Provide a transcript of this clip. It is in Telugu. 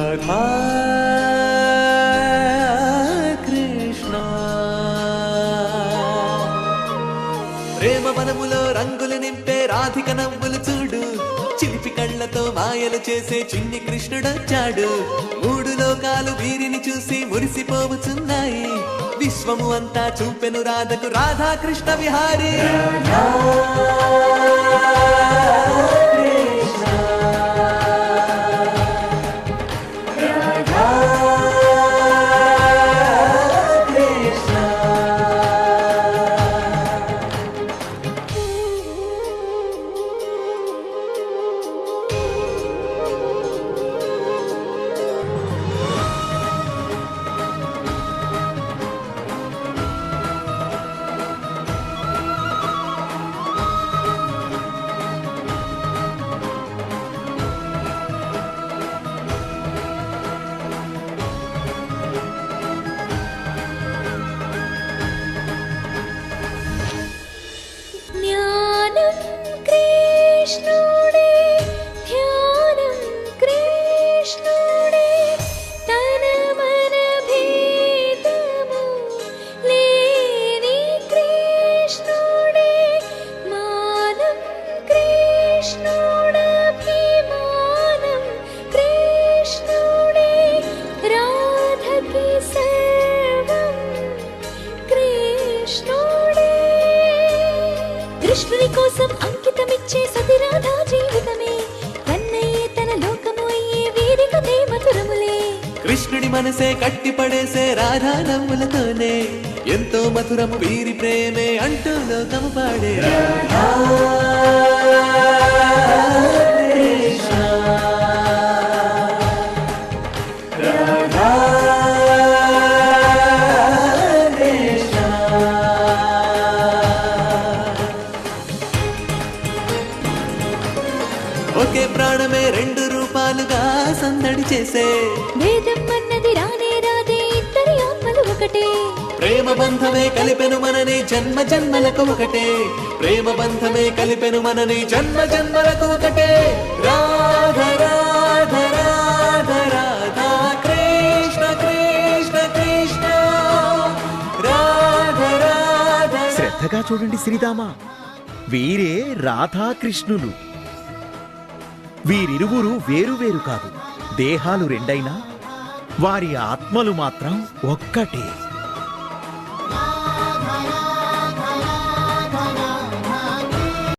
రాధా కృష్ణ ప్రేమ వనములో రంగులు నింపే రాధిక నవ్వులు చూడు చిలిపి కళ్ళతో మాయలు చేసే చిన్ని కృష్ణుడొచ్చాడు మూడు లోకాలు వీరిని చూసి మురిసిపోవుచున్నాయి విశ్వము అంతా చూపెను రాధకు రాధా కృష్ణ విహారీ కృష్ణుని కోసం అంకితమిచ్చే సతిరాధా జీవితమే కన్నయ్యే తన లోకము అయ్యే వీరి కథే మధురములే కృష్ణుడి మనసే కట్టిపడేసే రాధా నవ్వులతోనే ఎంతో మధురము వీరి ప్రేమే అంటూ లోకము పాడే రాధా కృష్ణ రాధా ఒకే ప్రాణమే రెండు రూపాలుగా సందడి చేసే వేదం అన్నది రానే రాదే ఇద్దరి ఆత్మలు ఒకటే ప్రేమ బంధమే కలిపెను మనని జన్మ జన్మలకు ఒకటే ప్రేమ బంధమే కలిపెను మనని జన్మ జన్మలకు ఒకటే రాధ రాధ రాధ రాధా కృష్ణ కృష్ణ కృష్ణ రాధ రాధ. శ్రద్ధగా చూడండి శ్రీరామ, వీరే రాధాకృష్ణులు. వీరిరువురు వేరువేరు కాదు, దేహాలు రెండైనా వారి ఆత్మలు మాత్రం ఒక్కటే.